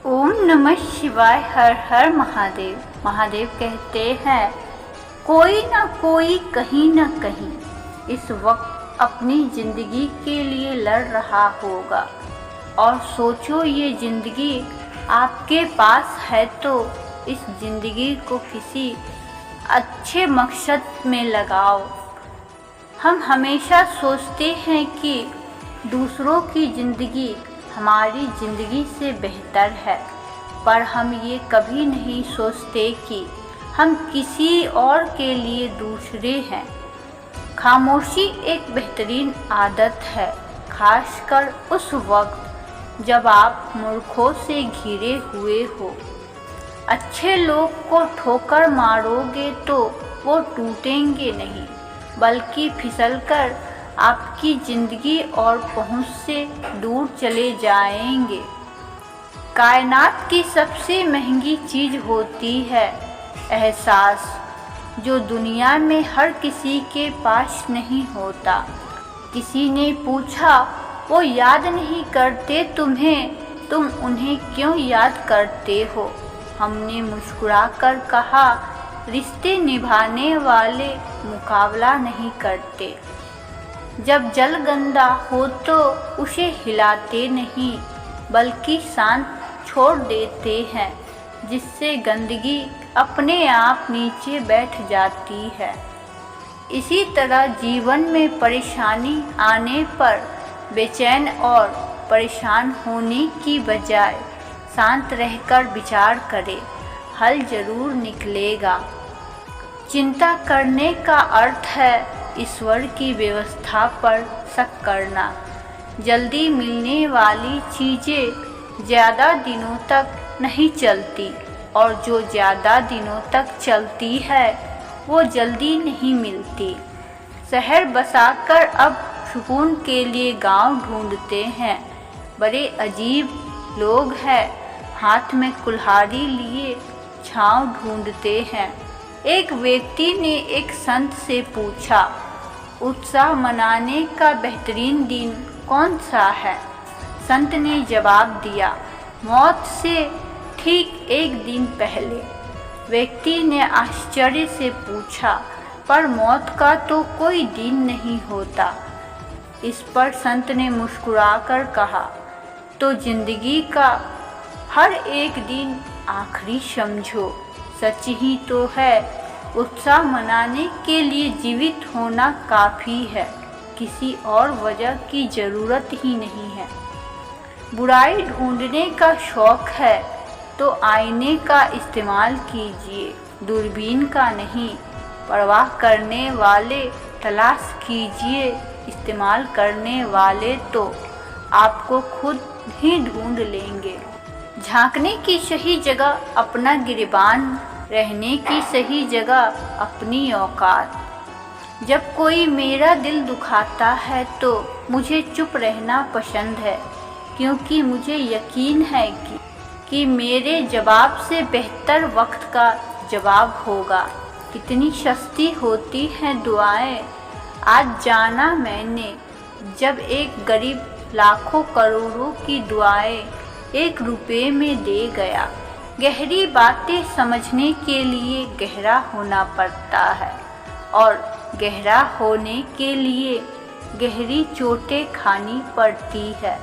ओम नमः शिवाय। हर हर महादेव। महादेव कहते हैं कोई ना कोई कहीं ना कहीं इस वक्त अपनी ज़िंदगी के लिए लड़ रहा होगा। और सोचो ये ज़िंदगी आपके पास है तो इस ज़िंदगी को किसी अच्छे मकसद में लगाओ। हम हमेशा सोचते हैं कि दूसरों की ज़िंदगी हमारी ज़िंदगी से बेहतर है, पर हम ये कभी नहीं सोचते कि हम किसी और के लिए दूसरे हैं। खामोशी एक बेहतरीन आदत है, खासकर उस वक्त जब आप मूर्खों से घिरे हुए हो। अच्छे लोग को ठोकर मारोगे तो वो टूटेंगे नहीं, बल्कि फिसलकर आपकी ज़िंदगी और पहुंच से दूर चले जाएंगे। कायनात की सबसे महंगी चीज़ होती है एहसास, जो दुनिया में हर किसी के पास नहीं होता। किसी ने पूछा वो याद नहीं करते तुम्हें, तुम उन्हें क्यों याद करते हो? हमने मुस्कुराकर कहा रिश्ते निभाने वाले मुकाबला नहीं करते। जब जल गंदा हो तो उसे हिलाते नहीं, बल्कि शांत छोड़ देते हैं, जिससे गंदगी अपने आप नीचे बैठ जाती है। इसी तरह जीवन में परेशानी आने पर बेचैन और परेशान होने की बजाय शांत रहकर विचार करें, हल जरूर निकलेगा। चिंता करने का अर्थ है ईश्वर की व्यवस्था पर शक करना। जल्दी मिलने वाली चीज़ें ज़्यादा दिनों तक नहीं चलती, और जो ज़्यादा दिनों तक चलती है वो जल्दी नहीं मिलती। शहर बसाकर अब सुकून के लिए गांव ढूंढते हैं। बड़े अजीब लोग हैं, हाथ में कुल्हाड़ी लिए छांव ढूंढते हैं। एक व्यक्ति ने एक संत से पूछा, उत्सव मनाने का बेहतरीन दिन कौन सा है? संत ने जवाब दिया, मौत से ठीक एक दिन पहले। व्यक्ति ने आश्चर्य से पूछा, पर मौत का तो कोई दिन नहीं होता। इस पर संत ने मुस्कुराकर कहा, तो जिंदगी का हर एक दिन आखिरी समझो। सच ही तो है, उत्साह मनाने के लिए जीवित होना काफ़ी है, किसी और वजह की ज़रूरत ही नहीं है। बुराई ढूंढने का शौक़ है तो आईने का इस्तेमाल कीजिए, दूरबीन का नहीं। परवाह करने वाले तलाश कीजिए, इस्तेमाल करने वाले तो आपको खुद ही ढूंढ लेंगे। झांकने की सही जगह अपना गिरबान, रहने की सही जगह अपनी औकात। जब कोई मेरा दिल दुखाता है तो मुझे चुप रहना पसंद है, क्योंकि मुझे यकीन है कि मेरे जवाब से बेहतर वक्त का जवाब होगा। कितनी सस्ती होती हैं दुआएं। आज जाना मैंने जब एक गरीब लाखों करोड़ों की दुआएं 1 रुपये में दे गया। गहरी बातें समझने के लिए गहरा होना पड़ता है, और गहरा होने के लिए गहरी चोटें खानी पड़ती है।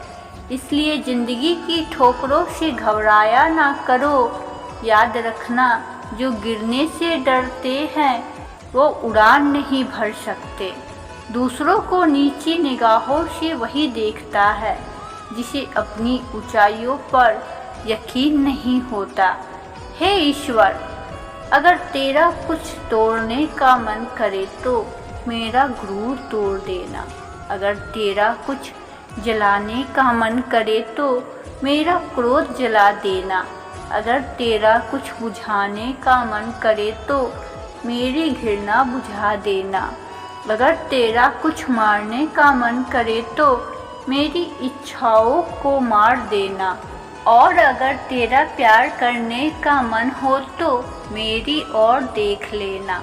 इसलिए ज़िंदगी की ठोकरों से घबराया ना करो। याद रखना, जो गिरने से डरते हैं वो उड़ान नहीं भर सकते। दूसरों को नीची निगाहों से वही देखता है जिसे अपनी ऊंचाइयों पर यकीन नहीं होता। हे ईश्वर, अगर तेरा कुछ तोड़ने का मन करे तो मेरा गुरूर तोड़ देना। अगर तेरा कुछ जलाने का मन करे तो मेरा क्रोध जला देना। अगर तेरा कुछ बुझाने का मन करे तो मेरी घृणा बुझा देना। अगर तेरा कुछ मारने का मन करे तो मेरी इच्छाओं को मार देना। और अगर तेरा प्यार करने का मन हो तो मेरी ओर देख लेना।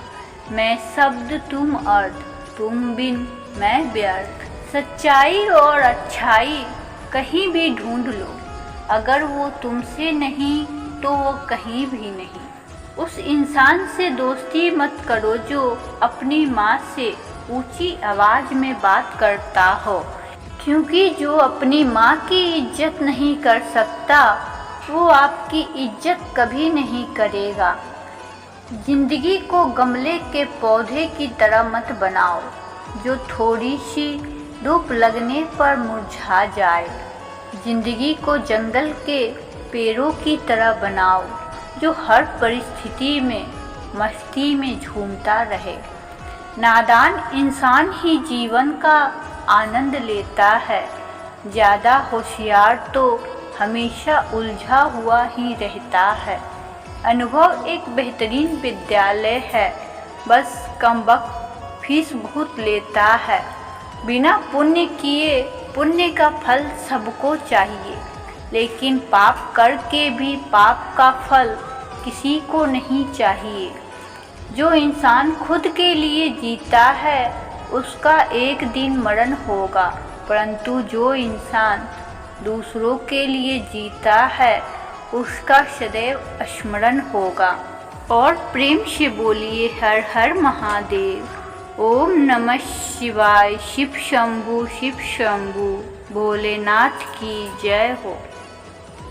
मैं शब्द तुम अर्थ, तुम बिन मैं व्यर्थ। सच्चाई और अच्छाई कहीं भी ढूंढ लो, अगर वो तुमसे नहीं तो वो कहीं भी नहीं। उस इंसान से दोस्ती मत करो जो अपनी माँ से ऊंची आवाज़ में बात करता हो, क्योंकि जो अपनी माँ की इज्जत नहीं कर सकता वो आपकी इज्जत कभी नहीं करेगा। जिंदगी को गमले के पौधे की तरह मत बनाओ जो थोड़ी सी धूप लगने पर मुरझा जाए। जिंदगी को जंगल के पेड़ों की तरह बनाओ जो हर परिस्थिति में मस्ती में झूमता रहे। नादान इंसान ही जीवन का आनंद लेता है, ज़्यादा होशियार तो हमेशा उलझा हुआ ही रहता है। अनुभव एक बेहतरीन विद्यालय है, बस कमबख्त फीस बहुत लेता है। बिना पुण्य किए पुण्य का फल सबको चाहिए, लेकिन पाप करके भी पाप का फल किसी को नहीं चाहिए। जो इंसान खुद के लिए जीता है उसका एक दिन मरण होगा, परंतु जो इंसान दूसरों के लिए जीता है उसका सदैव स्मरण होगा। और प्रेम से बोलिए हर हर महादेव। ओम नमः शिवाय। शिव शंभु भोलेनाथ की जय हो।